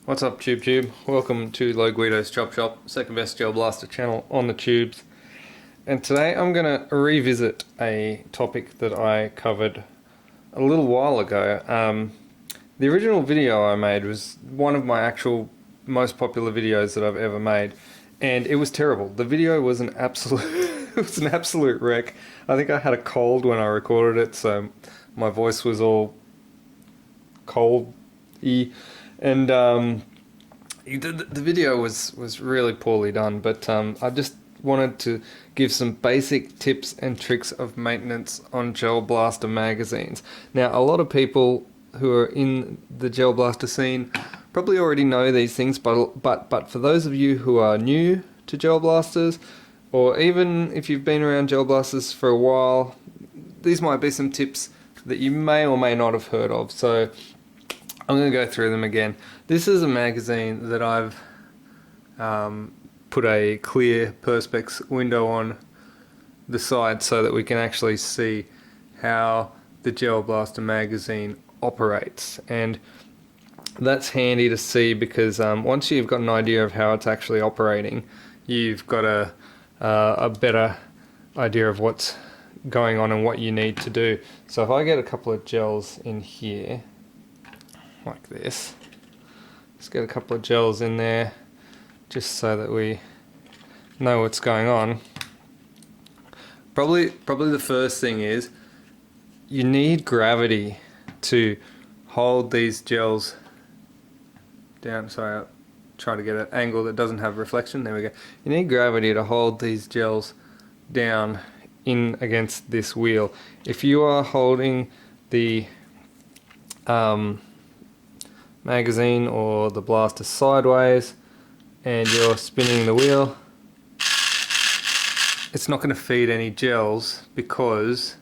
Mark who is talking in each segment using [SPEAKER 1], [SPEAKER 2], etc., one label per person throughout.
[SPEAKER 1] What's up, Tube? Welcome to Low Guido's Chop Shop, second best gel blaster channel on the tubes. And today I'm going to revisit a topic that I covered a little while ago. The original video I made was one of my actual most popular videos that I've ever made, and it was terrible. The video was an absolute it was an absolute wreck. I think I had a cold when I recorded it, so my voice was all cold-y. And the video was really poorly done, but I just wanted to give some basic tips and tricks of maintenance on gel blaster magazines. Now, a lot of people who are in the gel blaster scene probably already know these things, but for those of you who are new to gel blasters, or even if you've been around gel blasters for a while, these might be some tips that you may or may not have heard of. So I'm going to go through them again. This is a magazine that I've put a clear perspex window on the side so that we can actually see how the gel blaster magazine operates. And that's handy to see because once you've got an idea of how it's actually operating, you've got a better idea of what's going on and what you need to do. So if I get a couple of gels in here, like this. Let's get a couple of gels in there just so that we know what's going on. Probably the first thing is you need gravity to hold these gels down. Sorry, I'll try to get an angle that doesn't have reflection. There we go. You need gravity to hold these gels down in against this wheel. If you are holding the magazine or the blaster sideways and you're spinning the wheel, it's not going to feed any gels because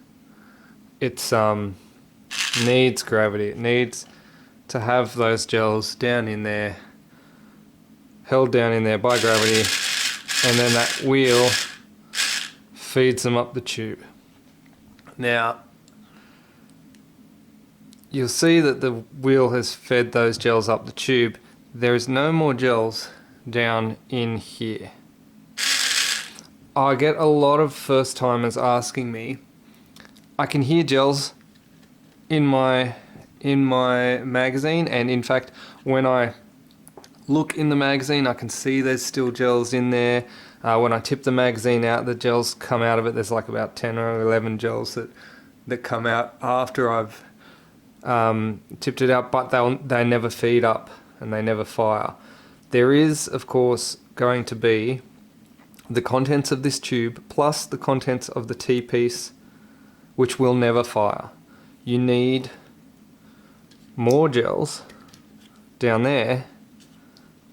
[SPEAKER 1] it's needs gravity. It needs to have those gels down in there, held down in there by gravity, and then that wheel feeds them up the tube. Now you'll see that the wheel has fed those gels up the tube. There is no more gels down in here. I get a lot of first timers asking me, I can hear gels in my magazine, and in fact when I look in the magazine I can see there's still gels in there. When I tip the magazine out, the gels come out of it. There's like about 10 or 11 gels that come out after I've tipped it out, but they never feed up and they never fire. There is, of course, going to be the contents of this tube plus the contents of the T-piece, which will never fire. You need more gels down there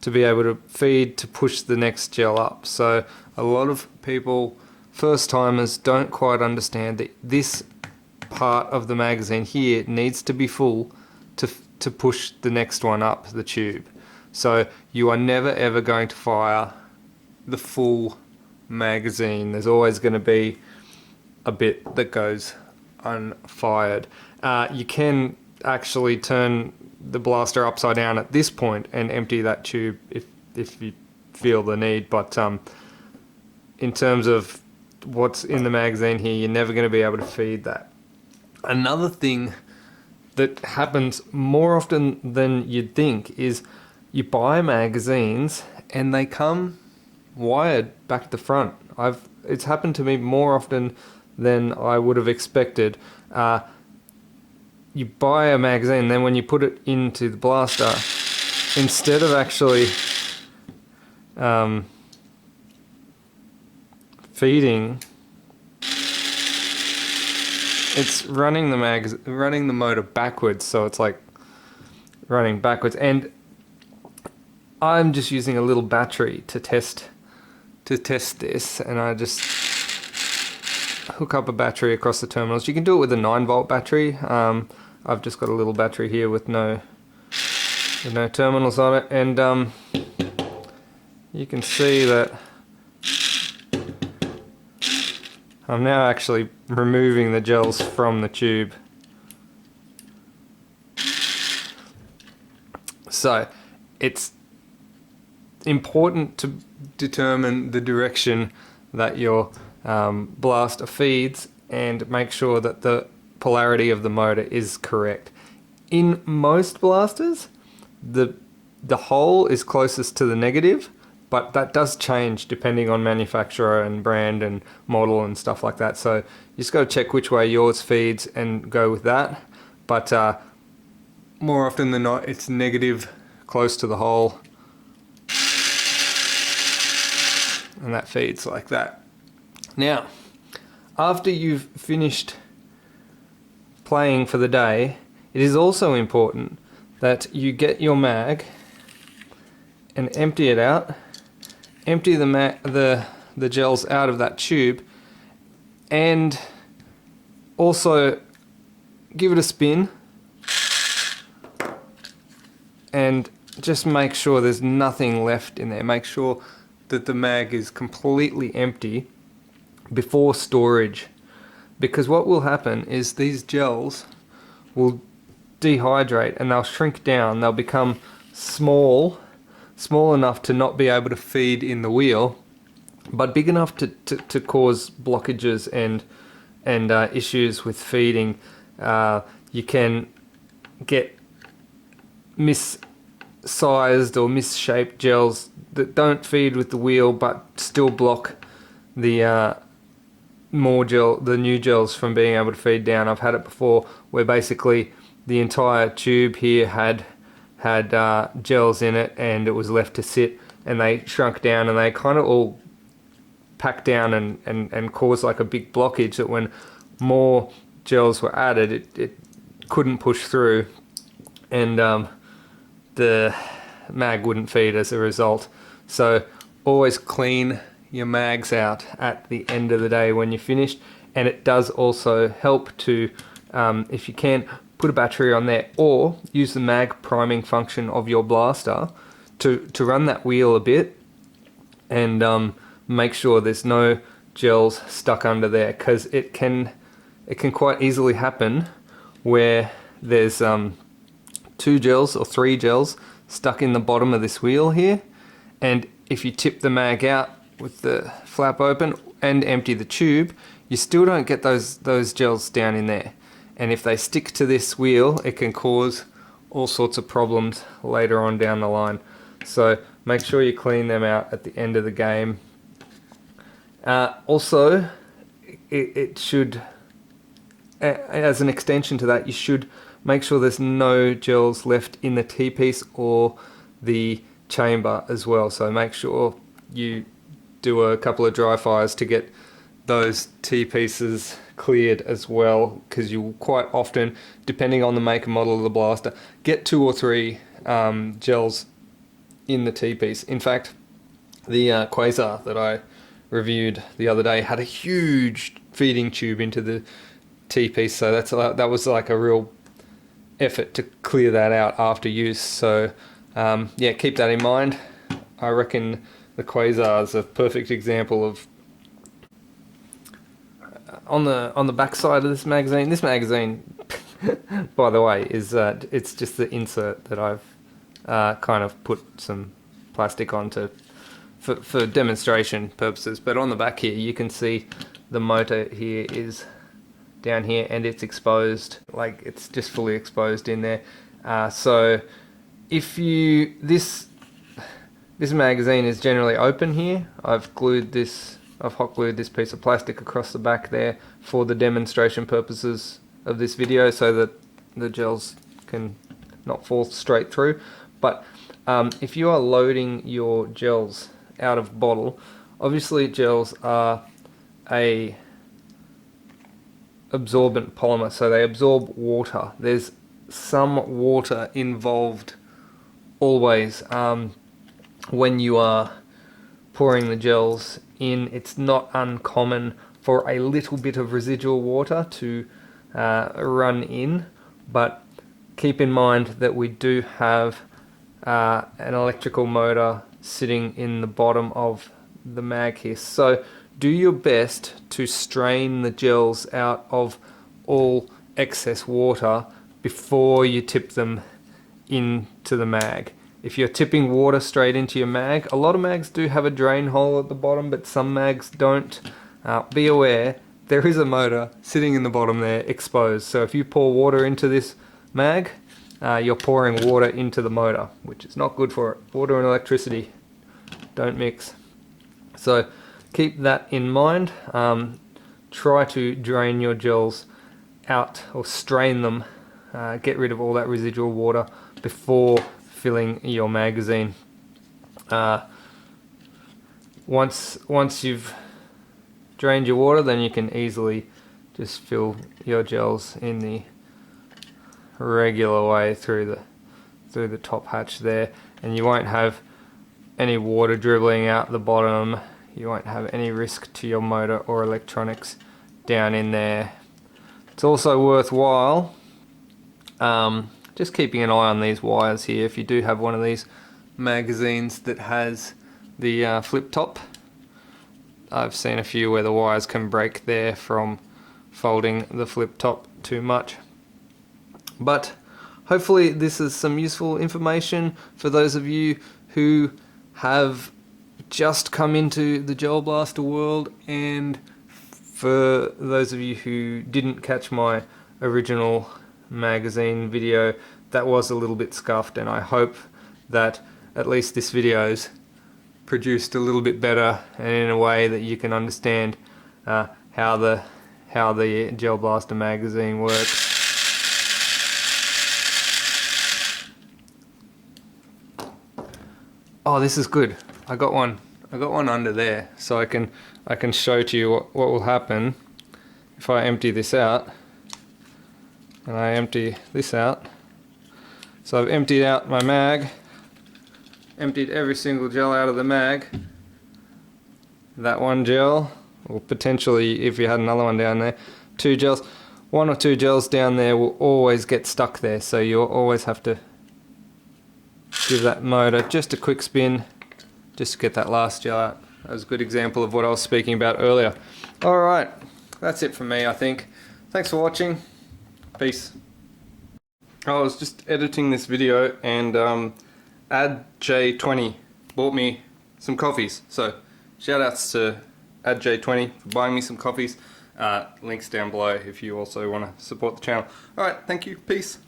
[SPEAKER 1] to be able to feed to push the next gel up. So a lot of people, first timers, don't quite understand that this part of the magazine here needs to be full to push the next one up the tube. So you are never ever going to fire the full magazine. There's always going to be a bit that goes unfired. You can actually turn the blaster upside down at this point and empty that tube if you feel the need, but in terms of what's in the magazine here, you're never going to be able to feed that. Another thing that happens more often than you'd think is you buy magazines and they come wired back to front. It's happened to me more often than I would have expected. You buy a magazine, then when you put it into the blaster, instead of actually feeding, it's running the motor backwards, so it's like running backwards. And I'm just using a little battery to test this, and I just hook up a battery across the terminals. You can do it with a 9-volt battery. I've just got a little battery here with no terminals on it, and you can see that I'm now actually removing the gels from the tube. So it's important to determine the direction that your blaster feeds and make sure that the polarity of the motor is correct. In most blasters, the hole is closest to the negative, but that does change depending on manufacturer and brand and model and stuff like that. So you just got to check which way yours feeds and go with that. But more often than not, it's negative close to the hole, and that feeds like that. Now, after you've finished playing for the day, it is also important that you get your mag and empty it out. Empty the gels out of that tube, and also give it a spin and just make sure there's nothing left in there. Make sure that the mag is completely empty before storage, because what will happen is these gels will dehydrate and they'll shrink down. They'll become small enough to not be able to feed in the wheel, but big enough to cause blockages and issues with feeding. You can get missized or misshaped gels that don't feed with the wheel but still block the new gels from being able to feed down. I've had it before where basically the entire tube here had gels in it, and it was left to sit, and they shrunk down and they kind of all packed down and caused like a big blockage that when more gels were added, it couldn't push through, and the mag wouldn't feed as a result. So always clean your mags out at the end of the day when you're finished, and it does also help to, if you can, put a battery on there or use the mag priming function of your blaster to run that wheel a bit and make sure there's no gels stuck under there, because it can quite easily happen where there's 2 gels or 3 gels stuck in the bottom of this wheel here, and if you tip the mag out with the flap open and empty the tube, you still don't get those gels down in there. And if they stick to this wheel, it can cause all sorts of problems later on down the line. So make sure you clean them out at the end of the game. Also, it should, as an extension to that, you should make sure there's no gels left in the T-piece or the chamber as well. So make sure you do a couple of dry fires to get those T-pieces cleared as well, because you will quite often, depending on the make and model of the blaster, get 2 or 3 gels in the T-piece. In fact, the Quasar that I reviewed the other day had a huge feeding tube into the T-piece, so that was like a real effort to clear that out after use. So yeah, keep that in mind. I reckon the Quasar is a perfect example of. On the back side of this magazine, by the way, is it's just the insert that I've kind of put some plastic onto for demonstration purposes. But on the back here, you can see the motor here is down here, and it's exposed, like it's just fully exposed in there. So if this magazine is generally open here. I've hot glued this piece of plastic across the back there for the demonstration purposes of this video, so that the gels can not fall straight through. But if you are loading your gels out of bottle, obviously gels are a absorbent polymer, so they absorb water. There's some water involved always when you are pouring the gels in. It's not uncommon for a little bit of residual water to run in, but keep in mind that we do have an electrical motor sitting in the bottom of the mag here. So do your best to strain the gels out of all excess water before you tip them into the mag. if you're tipping water straight into your mag, a lot of mags do have a drain hole at the bottom, but some mags don't. Be aware, there is a motor sitting in the bottom there exposed. So if you pour water into this mag, you're pouring water into the motor, which is not good for it. Water and electricity don't mix. So keep that in mind. Try to drain your gels out or strain them. Get rid of all that residual water before filling your magazine. Once you've drained your water, then you can easily just fill your gels in the regular way through the top hatch there, and you won't have any water dribbling out the bottom. You won't have any risk to your motor or electronics down in there. It's also worthwhile just keeping an eye on these wires here. If you do have one of these magazines that has the flip top, I've seen a few where the wires can break there from folding the flip top too much. But hopefully this is some useful information for those of you who have just come into the Gel Blaster world, and for those of you who didn't catch my original magazine video, that was a little bit scuffed, and I hope that at least this video's produced a little bit better and in a way that you can understand how the Gel Blaster magazine works. Oh, this is good. I got one under there, so I can show to you what will happen if I empty this out. And I empty this out. So I've emptied out my mag, emptied every single gel out of the mag. That one gel, or potentially if you had another one down there, two gels, one or two gels down there will always get stuck there, so you'll always have to give that motor just a quick spin just to get that last gel out. That was a good example of what I was speaking about earlier. Alright, that's it from me, I think. Thanks for watching. Peace. I was just editing this video, and AdJ20 bought me some coffees. So shout outs to AdJ20 for buying me some coffees. Links down below if you also want to support the channel. Alright, thank you. Peace.